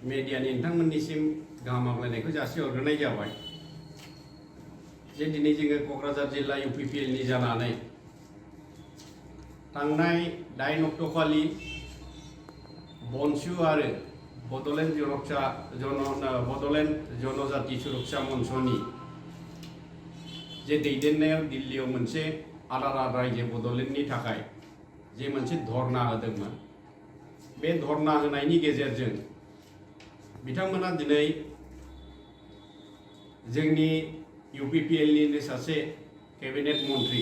मेडियानि नोंथांमोननिसिम गाहाम हामलायनायखौ जासिहरग्रोनाय जाबाय जे दिनै जोङो क'क्राझार जिल्ला UPPL नि जानानै थांनाय 8 अक्ट'खालि बनसु आरो बड'लेण्ड जनजाति सुरक्षा मन्चनि जे दैदेननायाव दिल्लीयाव मोनसे आलादा रायजो बड'लेण्डनि थाखाय जे मोनसे धरना होदोंमोन बे धरना होनायनि गेजेरजों बिथांमोना दिनै जोंनि UPPL निनो सासे केबिनेट मन्त्रि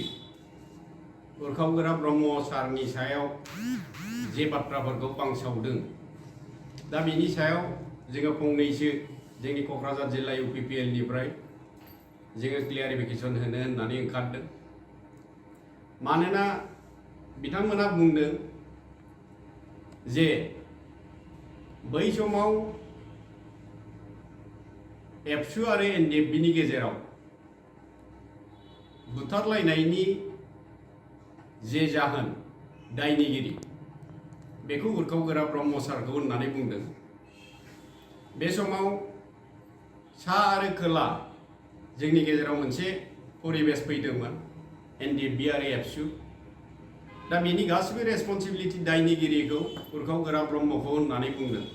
उरखावगोरा ब्रह्म सारनि सायाव जे बाथ्राफोरखौ बांसावदों दा बिनि सायाव जोङो फंनैसो जोंनि क'क्राझार जिल्ला UPPL निफ्राय जोङो क्लियारिफिकेसन होनो होननानै ओंखारदों मानोना बिथांमोना बुंदों जे बै समाव एबसु आरो NDFB नि गेजेराव बुथारलायनायनि जे जाहोन दायनिगिरि बेखौ उरखावगोरा ब्रह्म सारखौ होननानै बुंदों बे समाव सा आरो खोला जोंनि गेजेराव मोनसे परिबेस फैदोंमोन NDFB आरो एबसु दा बेनि गासिबो रेसपन्सिबिलिटि दायनिगिरिखौ उरखावगोरा ब्रह्मखौ होननानै बुंदों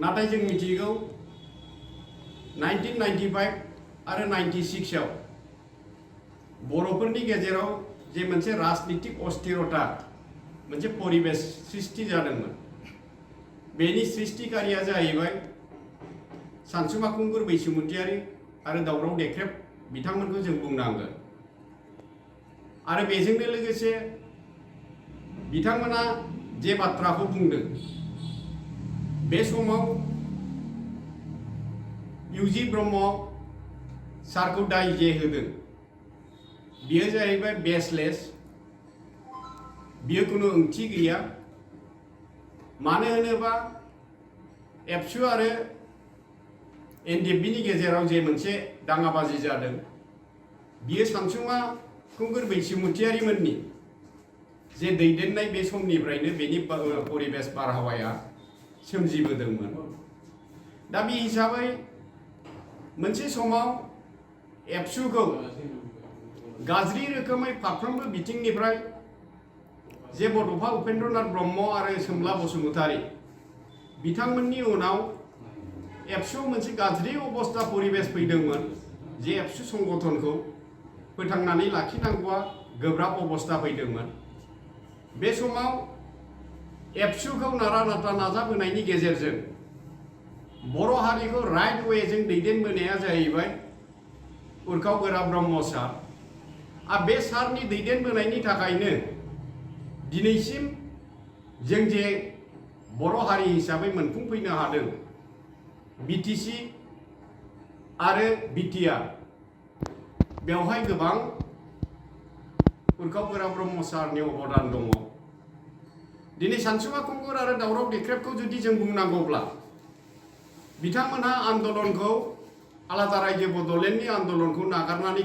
नाथाय जों मिथिगौ 1995 आरो 96 आव बर'फोरनि गेजेराव जे मोनसे राजनीतिक अस्थिरता मोनसे परिबेस सृष्टि जादोंमोन बेनि सृष्टिकारिया जाहैबाय सानसुमा खुंगुर बैसोमुतियारि आरो दावराव देख्रेब बिथांमोनखौ जों बुंनांगोन आरो बेजोंनो लोगोसे बिथांमोना जे बाथ्राखौ बुंदों बे समाव UG ब्रह्म सारखौ दाय जे होदों बियो जाहैबाय बेसलेस बियो कुनु ओंथि गैया मानो होनोबा एबसु आरो NDFB नि गेजेराव जे मोनसे दाङाबाजि जादों बियो सानसुमा खुंगुर बैसोमुतियारिमोननि जे दैदेननाय बे समनिफ्रायनो बेनि परिबेस बारहावाया सोमजिबोदोंमोन दा बे हिसाबै मोनसे समाव एबसुखौ गाज्रि रोखोमै फारफ्रोमबो बिथिंनिफ्राय जे बड'फा उपेन्द्रनाथ ब्रह्म आरो सोमला बसुमतारी बिथांमोननि उनाव एबसुआव मोनसे गाज्रि अबस्था परिबेस फैदोंमोन जे एबसु संगठनखौ फोथांनानै लाखिनांगौआ गोब्राब अबस्था फैदोंमोन बे समाव एबसुखौ नारा नाथा नाजाबोनायनि गेजेरजों बर' हारिखौ राइट वेजों दैदेनबोनाया जाहैबाय उरखावगोरा ब्रह्म सार आरो बे सारनि दैदेनबोनायनि थाखायनो दिनैसिम जों जे बर' हारि हिसाबै मोनफुंफैनो हादों BTC आरो BTR बेवहाय गोबां उरखावगोरा ब्रह्म सारनि अबदान दङ दिनै सानसुमा खुंगुर आरो दावराव देख्रेबखौ जुदि जों बुंनांगौब्ला बिथांमोनहा आन्दलनखौ आलादा रायजो बड'लेण्डनि आन्दलनखौ नागारनानै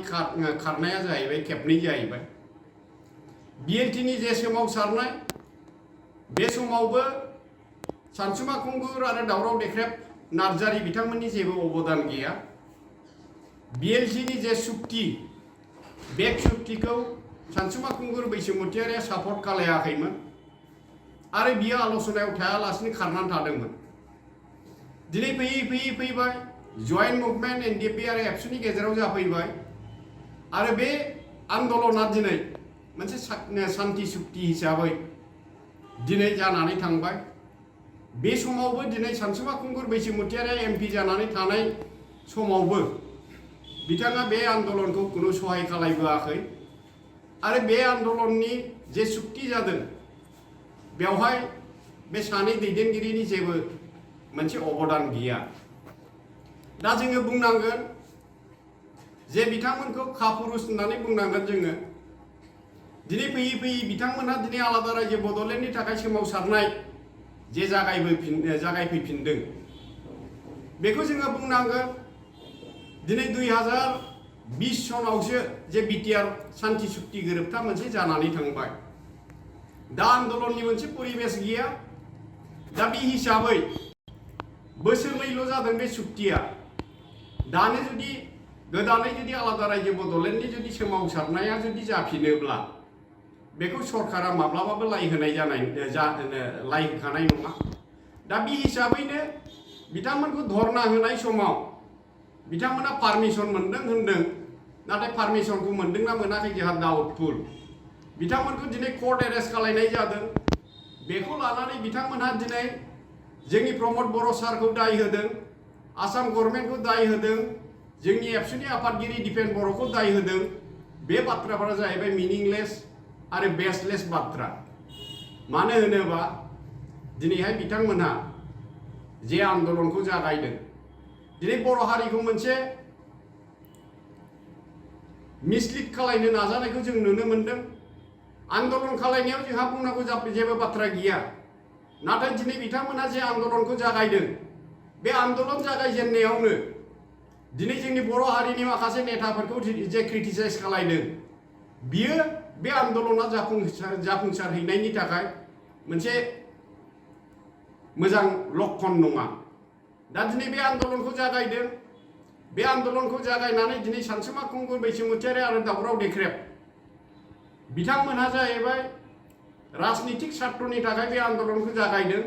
खारनाया जाहैबाय खेबनै जाहैबाय BLT नि जे सोमावसारनाय बे समावबो सानसुमा खुंगुर आरो दावराव देख्रेब नार्जारी बिथांमोननि जेबो अबदान गैया BLT नि जे सुक्ति बे सुक्तिखौ सानसुमा खुंगुर बैसोमुतियारिया सापर्ट खालायाखैमोन आरो बियो आल'सनायाव थायालासिनो खारनानै थादोंमोन दिनै फैयै फैबाय जयेन्ट मुभमेन्ट NDFB आरो एबसुनि गेजेराव जाफैबाय आरो बे आन्दलना दिनै मोनसे शान्ति सुक्ति हिसाबै दिनै जानानै थांबाय बे समावबो दिनै सानसुमा खुंगुर बैसोमुतियारिया MP जानानै थानाय समावबो बिथाङा बे आन्दलनखौ कुनु सहाय खालायबोआखै आरो बे आन्दलननि जे सुक्ति जादों बेवहाय बे सानै दैदेनगिरिनि जेबो मोनसे अबदान गैया दा जोङो बुंनांगोन जे बिथांमोनखौ खापुरुष होननानै बुंनांगोन जोङो दिनै फैयै बिथांमोनहा दिनै आलादा रायजो बड'लेण्डनि थाखाय सोमावसारनाय जे जागायफैफिनदों बेखौ जोङो बुंनांगोन दिनै 2020 सनावसो जे BTR शान्ति सुक्ति गोरोबथा मोनसे जानानै थांबाय दा आन्दलननि मोनसे परिबेस गैया दा बे हिसाबै बोसोरनैल' जादों बे सुक्तिया दानो जुदि गोदानै जुदि आलादा रायजो बड'लेण्डनि जुदि सोमावसारनाया जुदि जाफिनोब्ला बेखौ सरकारा माब्लाबाबो लाय होखानाय नङा। दा बे हिसाबैनो बिथांमोनखौ धरना होनाय समाव बिथांमोना पारमिसन मोनदों होनदों, नाथाय पारमिसनखौ मोनदोंना मोनाखै जोंहा डाउटफुल। बिथांमोनखौ दिनै कर्ट एरेस्ट खालामनाय जादों। बेखौ लानानै बिथांमोनहा दिनै जोंनि प्रमद बर' सारखौ दाय होदों, आसाम गभर्नमेन्टखौ दाय होदों, जोंनि एबसुनि आफादगिरि दिपेन बर'खौ दाय होदों। बे बाथ्राफोरा जाहैबाय मिनिंलेस आरो बेसलेस बाथ्रा। मानो होनोबा दिनैहाय बिथांमोनहा जे आन्दलनखौ जागायदों, दिनै बर' हारिखौ मोनसे मिसलिड खालामनो नाजानायखौ जों नुनो मोनदों। आन्दलन खालामनायाव जोंहा बुंनांगौ जेबो बाथ्रा गैया, नाथाय दिनै बिथांमोनहा जे आन्दलनखौ जागायदों, बे आन्दलन जागायजेननायावनो दिनै जोंनि बर' हारिनि माखासे नेताफोरखौ जे क्रिटिसाइज खालामदों, बियो बे आन्दलना जाफुंसारहैनायनि थाखाय मोनसे मोजां लक्षण नङा। दा दिनै बे आन्दलनखौ जागायदों, बे आन्दलनखौ जागायनानै दिनै सानसुमा खुंगुर बैसोमुतियारि आरो दावराव देख्रेब बिथांमोनहा जाहैबाय राजनितिक सार्थनि थाखाय बे आन्दलनखौ जागायदों।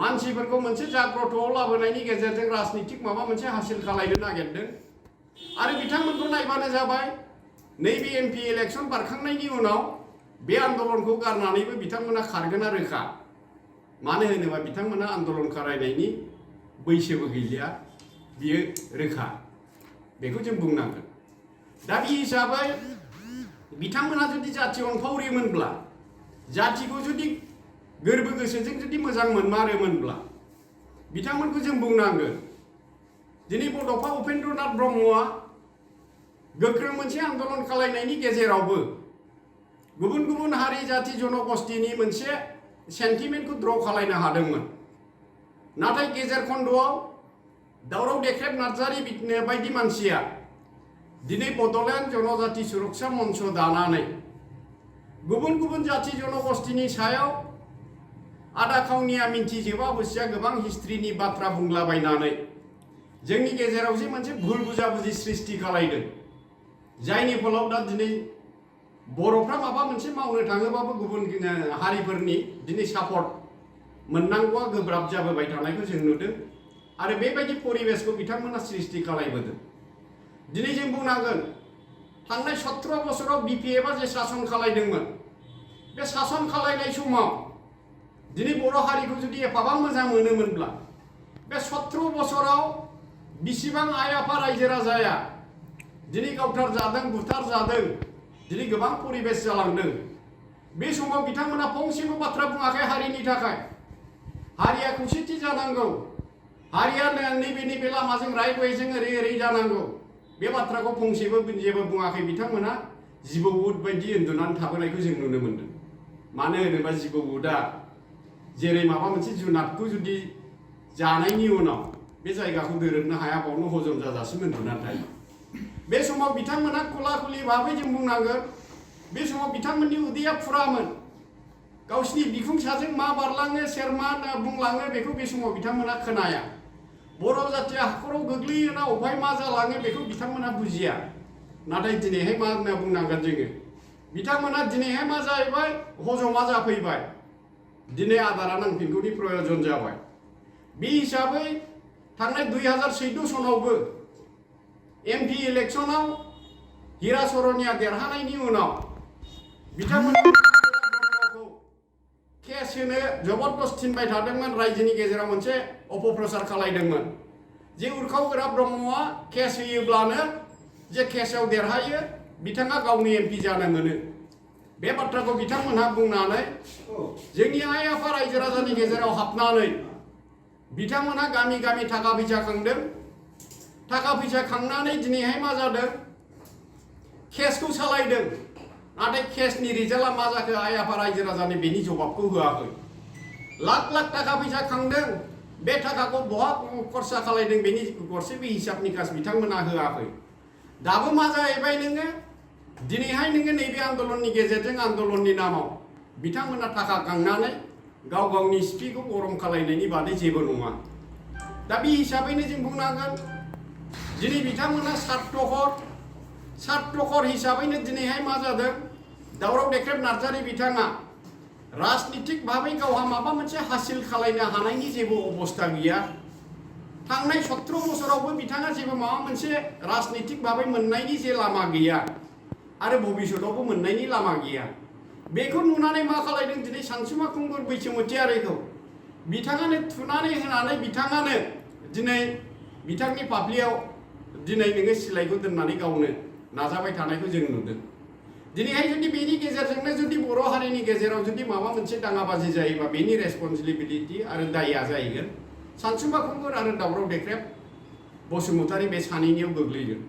मानसिफोरखौ मोनसे जाग्रतआव लाबोनायनि गेजेरजों राजनितिक माबा मोनसे हासिल खालामनो नागिरदों। आरो बिथांमोनखौ नायबानो जाबाय नैबे एमपि इलेक्सन बारखांनायनि उनाव बे आन्दलनखौ गारनानैबो बिथांमोना खारगोना रोखा। मानो होनोबा बिथांमोना आन्दलन खालामनायनि बैसोबो गैलिया, बियो रोखा। बेखौ जों बुंनांगोन। दा बे हिसाबै बिथांमोना जुदि जाथि अनफावरिमोनब्ला, जाथिखौ जुदि गोरबो गोसोजों जुदि मोजां मोनमारोमोनब्ला बिथांमोनखौ जों बुंनांगोन। दिनै बड'फा उपेन्द्रनाथ ब्रह्मआ गोख्रों मोनसे आन्दलन खालामनायनि गेजेरावबो गुबुन गुबुन हारि जाति जनगोष्ठीनि मोनसे सेन्टिमेन्टखौ द्र खालामनो हादोंमोन। नाथाय गेजेर खन्द'आव दावराव देख्रेब नार्जारि बायदि मानसिया दिनै बड'लेण्ड जनजाति सुरक्षा मन्च दानानै गुबुन गुबुन जाति जनगोष्ठीनि सायाव आदा खावनिया मिन्थिजोबा बुजिया गोबां हिस्ट्रिनि बाथ्रा बुंलाबायनानै जोंनि गेजेराव जे मोनसे भुल बुजाबुजि सृष्टि खालामदों, जायनि फलाव दा दिनै बर'फ्रा माबा मोनसे मावनो थाङोबाबो गुबुन हारिफोरनि दिनै सापर्ट मोननांगौआ गोब्राब जाबोबाय थानायखौ जों नुदों। आरो बेबायदि परिबेसखौ बिथांमोना सृष्टि खालामबोदों। दिनै जों बुंनांगोन थांनाय 17 बोसोराव बिपिएफआ जे सासन खालामदोंमोन, बे सासन खालामनाय समाव दिनै बर' हारिखौ जुदि एफाबां मोजां मोनोमोनब्ला बे 17 बोसोराव बिसिबां आइ आफा रायजो राजाया दिनै गावथार जादों, बुथार जादों, दिनै गोबां परिबेस जालांदों। बे समाव बिथांमोना फंसेबो बाथ्रा बुङाखै हारिनि थाखाय। हारिया खौसेथि जानांगौ, हारिया नैबे लामाजों राइट वेजों ओरै ओरै जानांगौ, बे बाथ्राखौ फंसेबो जेबो बुङाखै। बिथांमोना जिबौ उद बायदि उन्दुनानै थाबोनायखौ जों नुनो मोन्दों। मानो होनोबा जिबौ उदा जेरै माबा मोनसे जुनादखौ जुदि जानायनि उनाव बे जायगाखौ दोरोबनो हाया, बावनो हजम जाजासिम उन्दुनानै थायो। बे समाव बिथांमोना खुला खुलि भाबै जों बुंनांगोन, बे समाव बिथांमोननि उदैया फुरामोन। गावसिनि बिखुंसाजों मा बारलाङो, सोर मा बुंलाङो बेखौ बे समाव बिथांमोना खोनाया। बर' जाथिया हाखराव गोग्लैयोना अबहाय मा जालाङो बेखौ बिथांमोना बुजिया। नाथाय दिनैहाय मा होनना बुंनांगोन जोङो, बिथांमोना दिनैहाय मा जाहैबाय, हजमा जाफैबाय। दिनै आदारा नांफिनगौनि प्रयजन जाबाय। बे हिसाबै थांनाय 2014 सनावबो एमपि इलेक्सनाव हिरा सरनिया देरहानायनि उनाव बिथांमोनखौ केस होनो जबरदस्त थिनबाय थादोंमोन। रायजोनि गेजेराव मोनसे अपप्रचार खालामदोंमोन जे उर्खाव गोरा ब्रह्मआ केस होयोब्लानो जे केसआव देरहायो बिथाङा गावनि एमपि जानो मोनो। बे बाथ्राखौ बिथांमोनहा बुंनानै जोंनि आइ आफा रायजो राजानि गेजेराव हाबनानै बिथांमोनहा गामि गामि थाखा फैसा खांदों। थाखा फैसा खांनानै दिनैहाय मा जादों, केसखौ सालायदों। नाथाय केसनि रिजाल्टआ मा जाखो, आइ आफा रायजो राजानि बेनि जबाबखौ होआखै। लाख लाख थाखा फैसा खांदों, बे थाखाखौ बहा खरसा खालायदों बेनि गरसेबो हिसाब निकास बिथांमोना होआखै। दाबो मा जाहैबाय, नोङो दिनैहाय नोङो नैबे आन्दलननि गेजेरजों आन्दलननि नामाव बिथांमोना थाखा खांनानै गाव गावनि सिपिखौ गरम खालायनायनि बादै जेबो नङा। दा बे हिसाबैनो जों बुंनांगोन दिनै बिथांमोना सार्टकर हिसाबैनो दिनैहाय मा जादों दावराव देख्रेब नार्जारि बिथाङा राजनितिक भाबै गावहा माबा मोनसे हासिल खालामनो हानायनि जेबो अबस्था गैया थांनाय 17 बोसोरावबो बिथाङा जेबो माबा मोनसे राजनितिक भाबै मोननायनि जे लामा गैया आरो भबिष्यतावबो मोननायनि लामा गैया बेखौ नुनानै मा खालामदों दिनै सानसुमा खुंगुर बैसोमुतियारिखौ बिथाङानो थुनानै होनानै बिथाङानो दिनै बिथांनि पाफ्लियाव दिनै नोङो सिलाइखौ दोननानै गावनो नाजाबाय थानायखौ जों नुदों दिनैहाय जुदि बेनि गेजेरजोंनो जुदि बर' हारिनि गेजेराव जुदि माबा मोनसे दाङाबाजि जायोबा बेनि रेसपन्सिबिलिटि आरो दायआ जाहैगोन सानसुमा खुंगुर आरो दावराव देख्रेब बसुमतारी बे सानैनियाव गोग्लैगोन